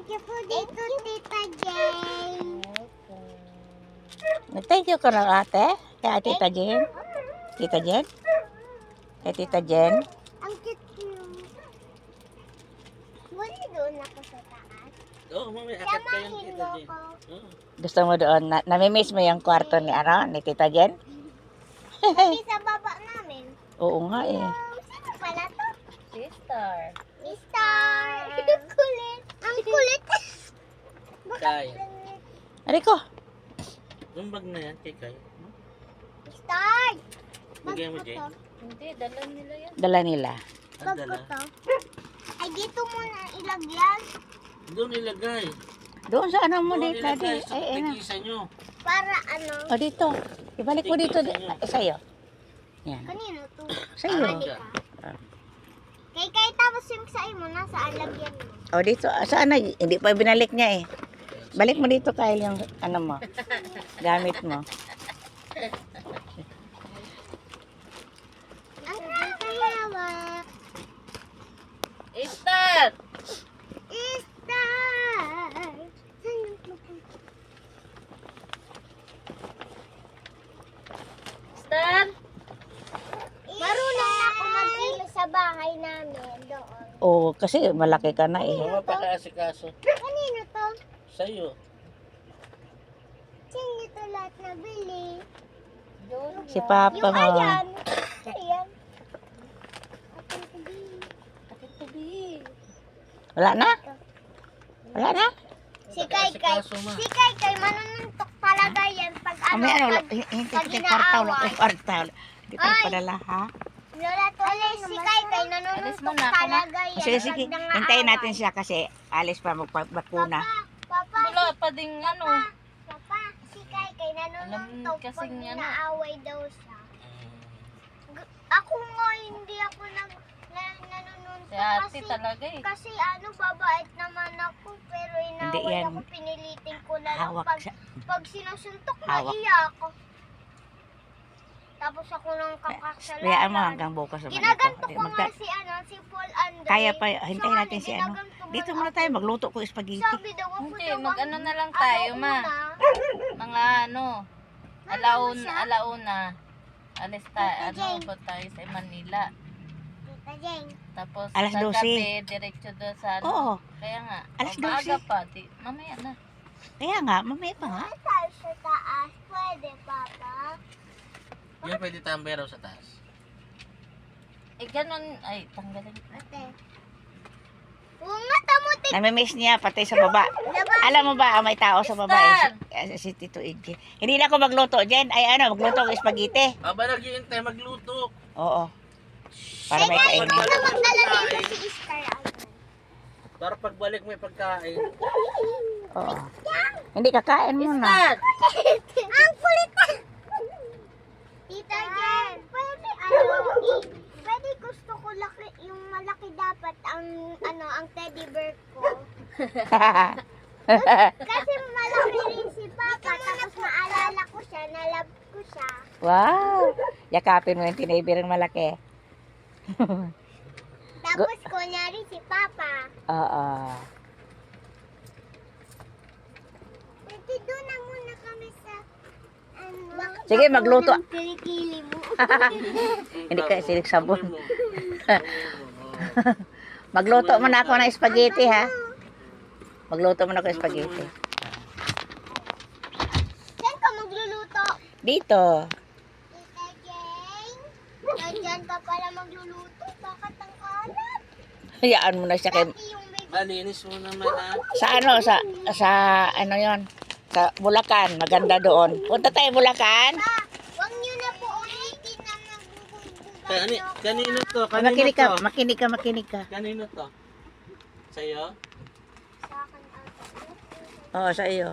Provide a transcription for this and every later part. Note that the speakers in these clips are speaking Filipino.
Thank you po dito, Tita Jane. Thank you ka lang ate. Kay Tita Jen. Tita Jen? Kay Tita Jen. Ang cute niyo. Wala doon ako sa taas. Oo, mamaya akit kayo ng Samahin Tita mo Jen. ko. Oo. Gusto mo doon? Namimiss mo yung kwarto ni, ni Tita Jen? Hindi sa baba namin. Oo nga eh. Sino pala to? Sister. Star. Kulit. Ang kulit. Kay. Ariko. Yung bag na yan, kay Kay. Star. Bigay mo, Jen. Hindi, dala nila yan. Dala nila. Ang Bag ko dala. to. Ay, dito muna ilagyan. Doon ilagay. Doon sa ano mo Doon dito. ilagay sa Ay, ano. pagkisa nyo. Para ano? O dito. Ibalik mo dito. Sa'yo. Yan. Kanino to? Sa'yo. Halika. Kay tapos yung sa mo, nasaan lagyan mo? O dito. Saan na? Hindi pa binalik niya eh. Balik mo dito Kyle yung ano mo. Gamit mo. Ang nakakayawak. Sister! Star. Saan yung pupunta? Sister! Marunong na ako magkilo sa bahay namin doon. O kasi malaki ka na eh. Mga pakaasikaso. Kanino to? Sa'yo. Saan ito lahat nabili? Yun. Si Papa Yung mo. ayan. Ayan. Ating tabi. Akin tabi. Wala na? Wala na? Si Kai, manununtok talaga yan pag ano, Mamaya ano, pag, hindi pag kita kwarta. Wala inaaway. ko kwarta. Hindi pa Ay. padala ha? Lola, tuloy si Kai, Alis nanununtok muna ako, ma. talaga yan. Sige, sige. pag nangaaway. Hintayin natin siya kasi alis pa magpabakuna. Papa, Wala pa ding ano. Papa, si Kai, nanununtok Alam pag kasing ano. inaaway daw siya. Ako nga, hindi ako nanununtok Si ate talaga eh. kasi ano, babait naman ako, pero Hindi inaaway yan. ako, pinilitin ko na lang Hawak pag, siya. pag sinusuntok, Hawak. naiyak ako. Tapos ako nang kakasalanan. Kaya mo hanggang bukas naman Ginaganto ito. ko nga si si Paul Andre. Kaya pa, hintayin natin si ano. ginaganto mo Dito na muna ako. tayo, magluto ko spaghetti. Sabi daw ako Hindi, daw mag-ano ang- na lang tayo, ma. una. Mga ano. Alauna. Alis tayo. Tita Ano Jane. ba tayo sa Manila. Tita Jane, Tapos Alas sa 12. gabi, diretso doon sa ano. Oo. Kaya nga. Alas maaga 12. pa. Mamaya na. Kaya nga, mamaya pa nga. may tayo sa taas. Pwede, Papa. Yan pwede tambay raw sa taas. Eh, ganun. Ay, tanggalin ko. Ate. Oo nga, tamutik. Namimiss niya pati sa baba. Alam mo ba, may tao sa baba si Tito Iggy. Hindi na ako magluto dyan. Ay ano, magluto ng spaghetti. Aba, naghihintay magluto. Oo. Para may kainin. Ito magdala dito si Star. Para pagbalik may pagkain. Oo. Hindi kakain muna. Sister! Ang kulit na. Tita Jen, pwede pwede gusto ko laki, yung malaki dapat ang ang teddy bear ko. Kasi malaki rin si Papa, tapos maalala ko siya, nalove ko siya. Wow. Yakapin mo yung tinibir ng malaki. Tapos kunyari si Papa. Oo. Pwede doon na muna kami sa Sige, magluto. ng kilikili mo. Hindi ka silik sabon. Magluto muna ako ng spaghetti ha. Magluto muna ako ng spaghetti. Saan ka magluluto? Dito. Tita Jane? Nandyan ka pala magluluto. Bakit ang kalat? Hayaan mo na siya kay Pati yung may Malinis mo naman ha. sa ano sa ano yon sa Bulacan, maganda doon. Punta tayo Bulacan. Huwag nyo na po ulitin na nagbubugbog Kanino to? Ay, Kanino to? makinig ka. Kanino to? Sa'yo? sa akin ata. Oo, sa iyo.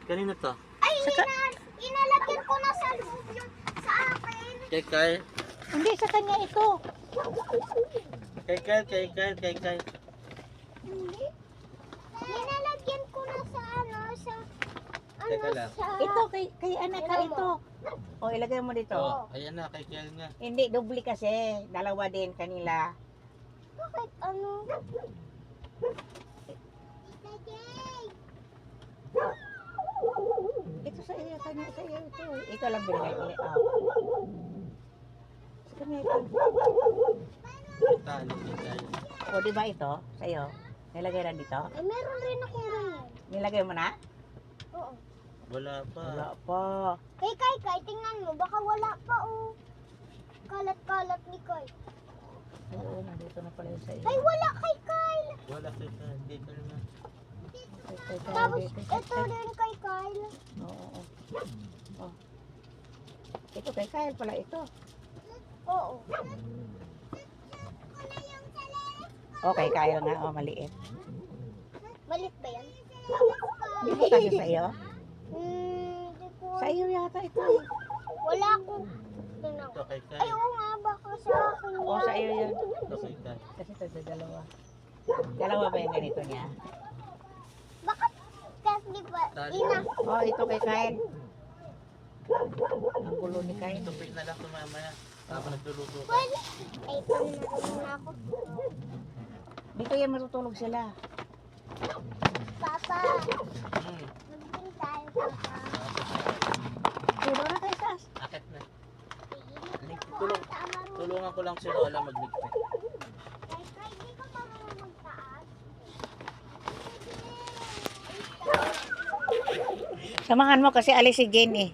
Kanino to? Ay, inalagyan ko na sa loob yung sa akin. Kay Kay? Hindi sa kanya ito. Kay Kay. Hindi. Inalagyan ko na sa Teka lang. Ito kay anak ka ito. O ilagay mo dito. Oh, ayan na, kay Kay nga. Hindi doble kasi, dalawa din kanila. Bakit ano? Tita kanya sa'yo ito. Ito lang binigay ko. Sa kanya ito. Tali kay Kyle. O, di ba ito? Sa'yo? Nilagay lang dito? Eh, meron rin ako rin. Nilagay mo na? Oo. Wala pa. Wala pa. Kay Kai, tingnan mo. Baka wala pa, oh. Kalat-kalat ni Kai. Oo, nandito na pala yung sa'yo. Ay, wala kay Kyle. Wala kay Kyle. Dito naman. Tapos, ito rin kay Kyle. Oo. Oh. Ito kay Kyle pala ito. Oo. Okay, Kyle nga. Oh, maliit. Malit ba yan? Hindi ba kasi sa'yo? Hindi ko. Sa iyo yata ito eh. Wala akong. Tingnan ko. Ito kay Ay, Kyle. oo nga. Baka sa akin yan. Oo, sa iyo yan. Ito kay Kyle. Kasi ito sa dalawa. Dalawa ba yung ganito niya? Bakit? Kasi ba? Tali. Ina. Oh, ito kay Kyle. Ang gulo ni Kyle. Ito pwede na lang ito mamaya. Tapos nagtuluto ka. Pwede. Ay, paano na ako? Dito yan matutulog sila. Papa. Hmm. Magbing tayo, Papa. Dito na kay Sas. Akit na. Tulong. Tulungan ko lang si Lola magligpit. Kay, di ka pa magtaas. Samahan mo kasi alis si Jane eh.